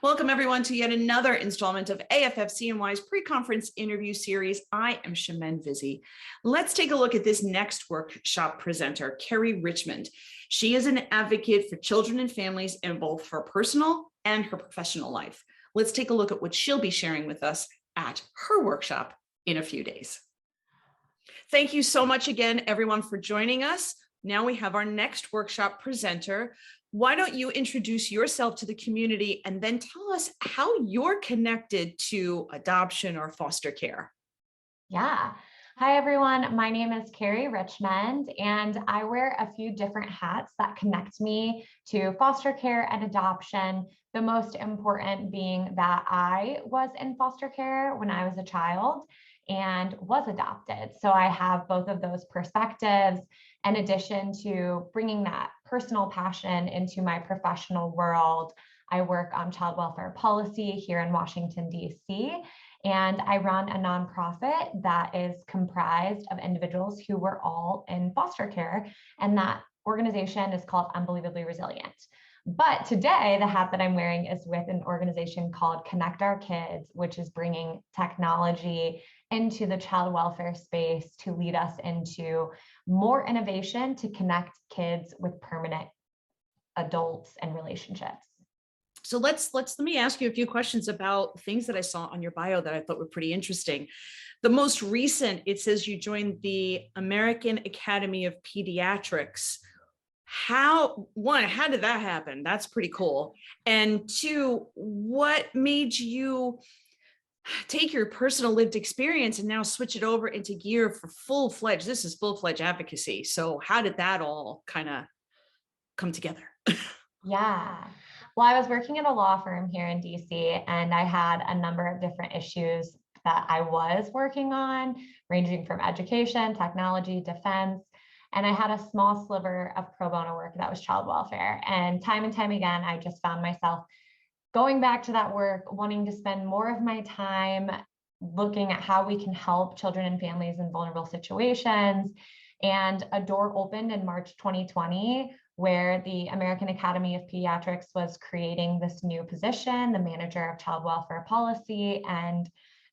Welcome everyone to yet another installment of AFF-CNY's pre-conference interview series. I am Shemin Vizzi. Let's take a look at this next workshop presenter, Keri Richmond. She is an advocate for children and families in both her personal and her professional life. Let's take a look at what she'll be sharing with us at her workshop in a few days. Thank you so much again, everyone, for joining us. Now we have our next workshop presenter. Why don't you introduce yourself to the community and then tell us how you're connected to adoption or foster care? Yeah. Hi, everyone. My name is Keri Richmond, and I wear a few different hats that connect me to foster care and adoption. The most important being that I was in foster care when I was a child and was adopted. So I have both of those perspectives, in addition to bringing that personal passion into my professional world. I work on child welfare policy here in Washington, D.C., and I run a nonprofit that is comprised of individuals who were all in foster care. And that organization is called Unbelievably Resilient. But today, the hat that I'm wearing is with an organization called Connect Our Kids, which is bringing technology into the child welfare space to lead us into more innovation to connect kids with permanent adults and relationships. So let me ask you a few questions about things that I saw on your bio that I thought were pretty interesting. The most recent, it says you joined the American Academy of Pediatrics. How did that happen? That's pretty cool. And two, what made you take your personal lived experience and now switch it over into gear for full-fledged? This is full-fledged advocacy. So how did that all kind of come together? Yeah. Well, I was working at a law firm here in DC, and I had a number of different issues that I was working on, ranging from education, technology, defense. And I had a small sliver of pro bono work that was child welfare. And time again, I just found myself going back to that work, wanting to spend more of my time looking at how we can help children and families in vulnerable situations. And a door opened in March 2020, where the American Academy of Pediatrics was creating this new position, the manager of child welfare policy. And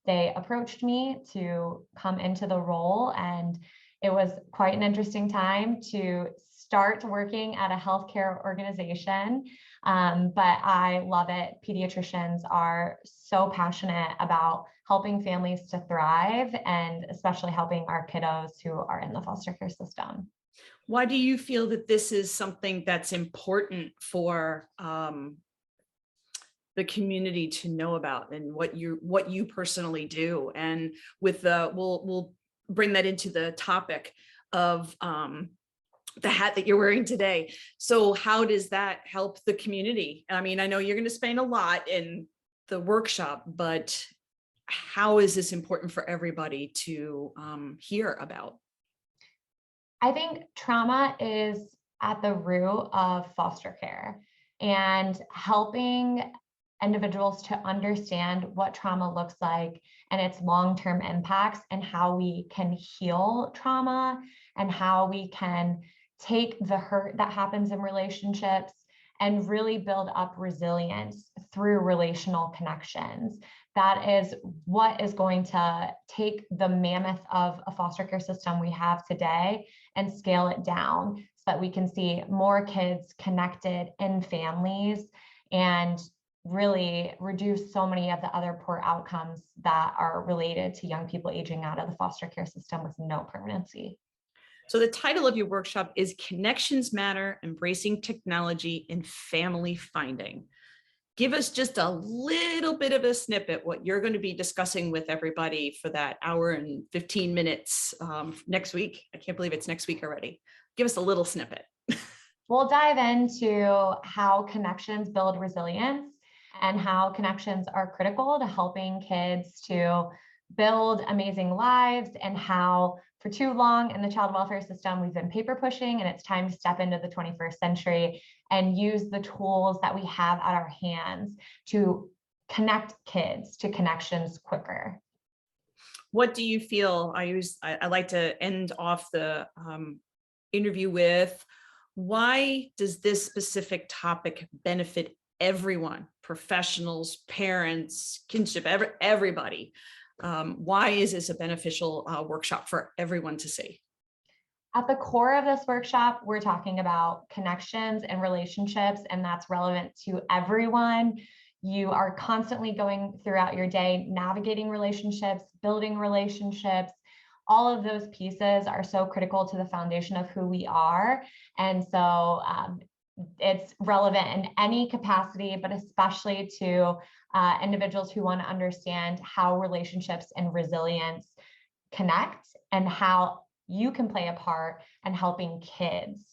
they approached me to come into the role. And it was quite an interesting time to start working at a healthcare organization. But I love it. Pediatricians are so passionate about helping families to thrive, and especially helping our kiddos who are in the foster care system. Why do you feel that this is something that's important for the community to know about, and what you personally do? And with we'll bring that into the topic of the hat that you're wearing today. So how does that help the community? I mean, I know you're going to explain a lot in the workshop, but how is this important for everybody to hear about? I think trauma is at the root of foster care, and helping individuals to understand what trauma looks like and its long-term impacts, and how we can heal trauma, and how we can take the hurt that happens in relationships and really build up resilience through relational connections. That is what is going to take the mammoth of a foster care system we have today and scale it down, so that we can see more kids connected in families and really reduce so many of the other poor outcomes that are related to young people aging out of the foster care system with no permanency. So the title of your workshop is Connections Matter, Embracing Technology in Family Finding. Give us just a little bit of a snippet what you're going to be discussing with everybody for that hour and 15 minutes next week. I can't believe it's next week already. Give us a little snippet. We'll dive into how connections build resilience, and how connections are critical to helping kids to build amazing lives, and how for too long in the child welfare system, we've been paper pushing, and it's time to step into the 21st century and use the tools that we have at our hands to connect kids to connections quicker. What do you feel? I like to end off the interview with, why does this specific topic benefit everyone, professionals, parents, kinship, everybody. Why is this a beneficial workshop for everyone to see? At the core of this workshop, we're talking about connections and relationships, and that's relevant to everyone. You are constantly going throughout your day, navigating relationships, building relationships. All of those pieces are so critical to the foundation of who we are. And so it's relevant in any capacity, but especially to individuals who want to understand how relationships and resilience connect and how you can play a part in helping kids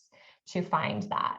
to find that.